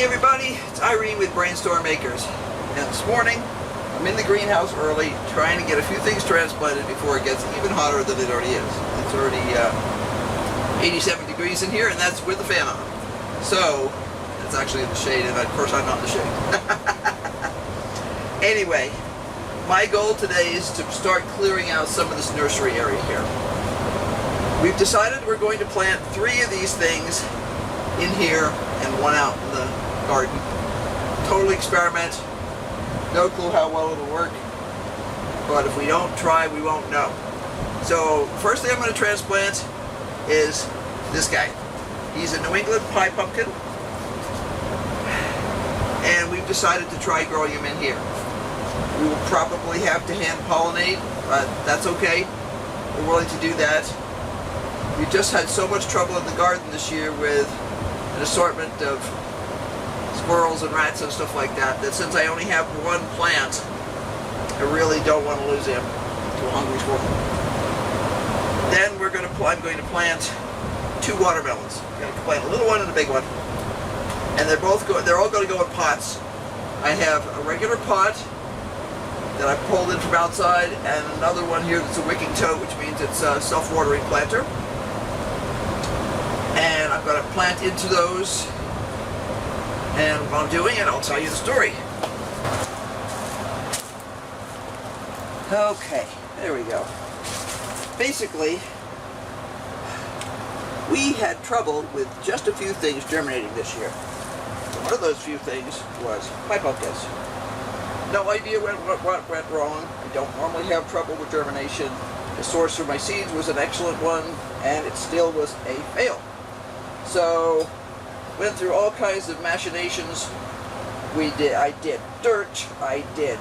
Morning everybody, it's Irene with BrainStormAcres, and this morning I'm in the greenhouse early trying to get a few things transplanted before it gets even hotter than it already is. It's already 87 degrees in here, and that's with the fan on. So it's actually in the shade, and of course I'm not in the shade. Anyway, my goal today is to start clearing out some of this nursery area here. We've decided we're going to plant 3 of these things in here and 1 out in the garden. Totally experiment. No clue how well it'll work, but if we don't try, we won't know. So first thing I'm going to transplant is this guy. He's a New England pie pumpkin, and we've decided to try growing him in here. We will probably have to hand pollinate, but that's okay. We're willing to do that. We've just had so much trouble in the garden this year with an assortment of squirrels and rats and stuff like that, that since I only have 1 plant, I really don't want to lose him to a hungry squirrel. Then I'm going to plant 2 watermelons. I'm going to plant a little one and a big one, and they're all going to go in pots. I have a regular pot that I've pulled in from outside, and another one here that's a wicking tote, which means it's a self-watering planter. And I'm going to plant into those, and while I'm doing it, I'll tell you the story. Okay, there we go. Basically, we had trouble with just a few things germinating this year. One of those few things was my pumpkins. No idea what went wrong. I don't normally have trouble with germination. The source for my seeds was an excellent one, and it still was a fail. So, went through all kinds of machinations. I did dirt, I did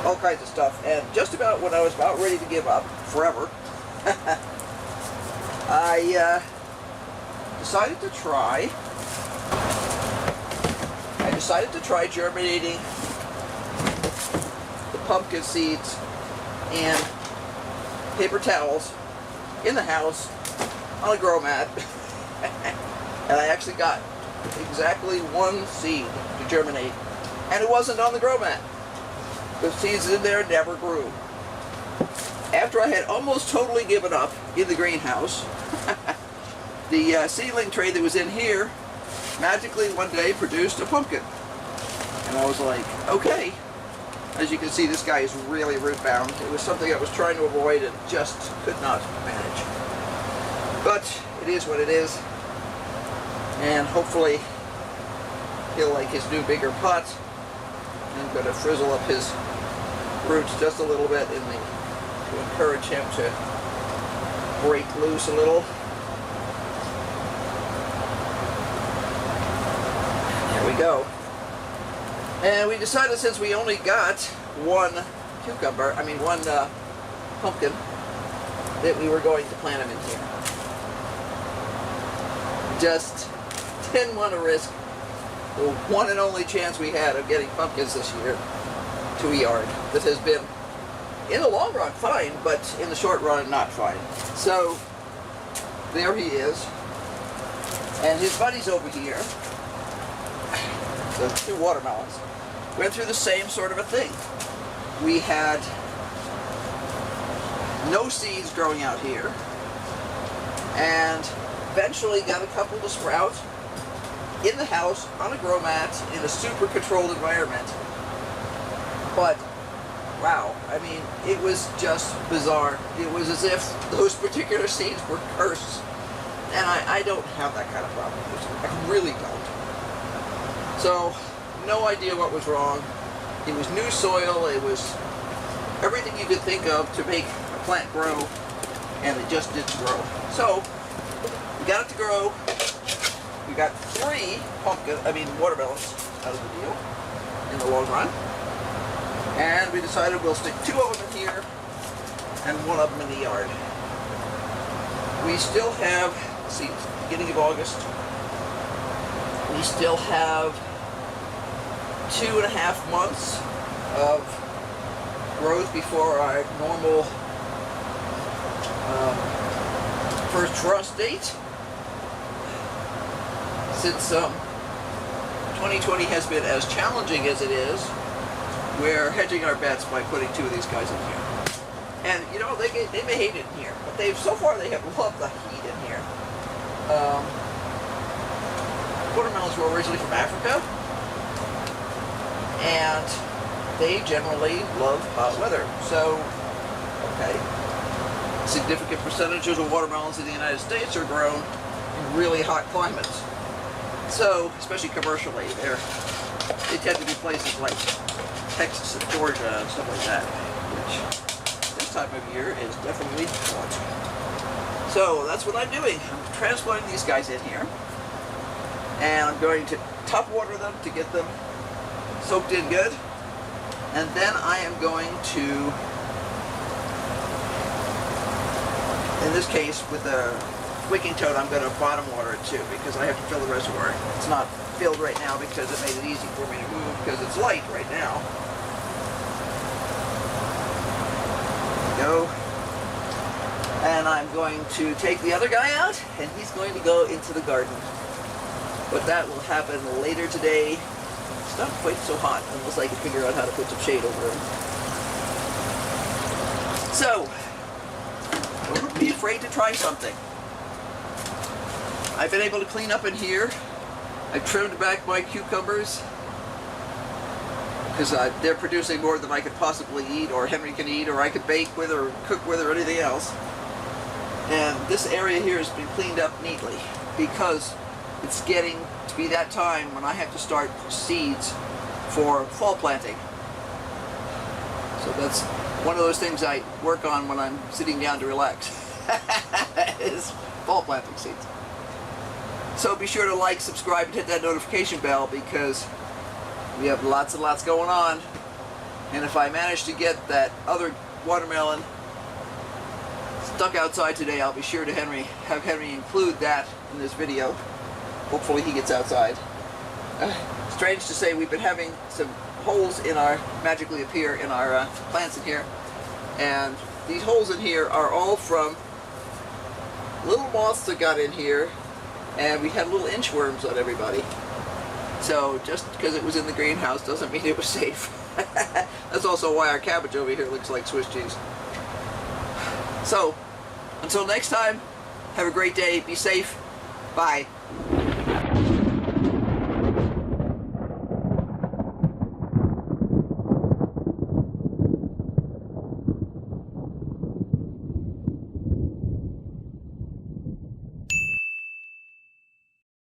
all kinds of stuff, and just about when I was about ready to give up, forever, I decided to try germinating the pumpkin seeds in paper towels in the house on a grow mat. And I actually got exactly 1 seed to germinate, and it wasn't on the grow mat. The seeds in there never grew. After I had almost totally given up in the greenhouse, the seedling tray that was in here magically one day produced a pumpkin. And I was like, okay. As you can see, this guy is really root bound. It was something I was trying to avoid and just could not manage. But it is what it is. And hopefully he'll like his new bigger pot. I'm going to frizzle up his roots just a little bit to encourage him to break loose a little. There we go. And we decided, since we only got 1 pumpkin, that we were going to plant him in here. Just didn't want to risk the one and only chance we had of getting pumpkins this year to a yard that has been, in the long run, fine, but in the short run, not fine. So there he is, and his buddies over here, the 2 watermelons, went through the same sort of a thing. We had no seeds growing out here, and eventually got a couple to sprout in the house on a grow mat in a super controlled environment. But wow, I mean, it was just bizarre. It was as if those particular seeds were cursed, and I don't have that kind of problem. I really don't. So no idea what was wrong. It was new soil. It was everything you could think of to make a plant grow, and it just didn't grow. So we got it to grow. We got 3 watermelons out of the deal in the long run. And we decided we'll stick 2 of them in here and 1 of them in the yard. We still have, let's see, beginning of August, we still have 2.5 months of growth before our normal first frost date. Since 2020 has been as challenging as it is, we're hedging our bets by putting 2 of these guys in here. And you know, they may hate it in here, but so far they have loved the heat in here. Watermelons were originally from Africa, and they generally love hot weather. So, okay, significant percentages of watermelons in the United States are grown in really hot climates. So, especially commercially, they tend to be places like Texas and Georgia and stuff like that, which this time of year is definitely hot. So that's what I'm doing. I'm transplanting these guys in here, and I'm going to top water them to get them soaked in good, and then I am going to, in this case with a wicking toad, I'm going to bottom water it too, because I have to fill the reservoir. It's not filled right now because it made it easy for me to move because it's light right now. There we go. And I'm going to take the other guy out, and he's going to go into the garden. But that will happen later today. It's not quite so hot unless I can figure out how to put some shade over him. So, don't be afraid to try something. I've been able to clean up in here. I trimmed back my cucumbers because they're producing more than I could possibly eat, or Henry can eat, or I could bake with, or cook with, or anything else. And this area here has been cleaned up neatly because it's getting to be that time when I have to start seeds for fall planting. So that's one of those things I work on when I'm sitting down to relax, is fall planting seeds. So be sure to like, subscribe, and hit that notification bell because we have lots and lots going on. And if I manage to get that other watermelon stuck outside today, I'll be sure to have Henry include that in this video. Hopefully he gets outside. Strange to say, we've been having some holes in our, magically appear in our plants in here. And these holes in here are all from little moths that got in here, and we had little inchworms on everybody. So just because it was in the greenhouse doesn't mean it was safe. That's also why our cabbage over here looks like Swiss cheese. So, until next time, have a great day, be safe, bye.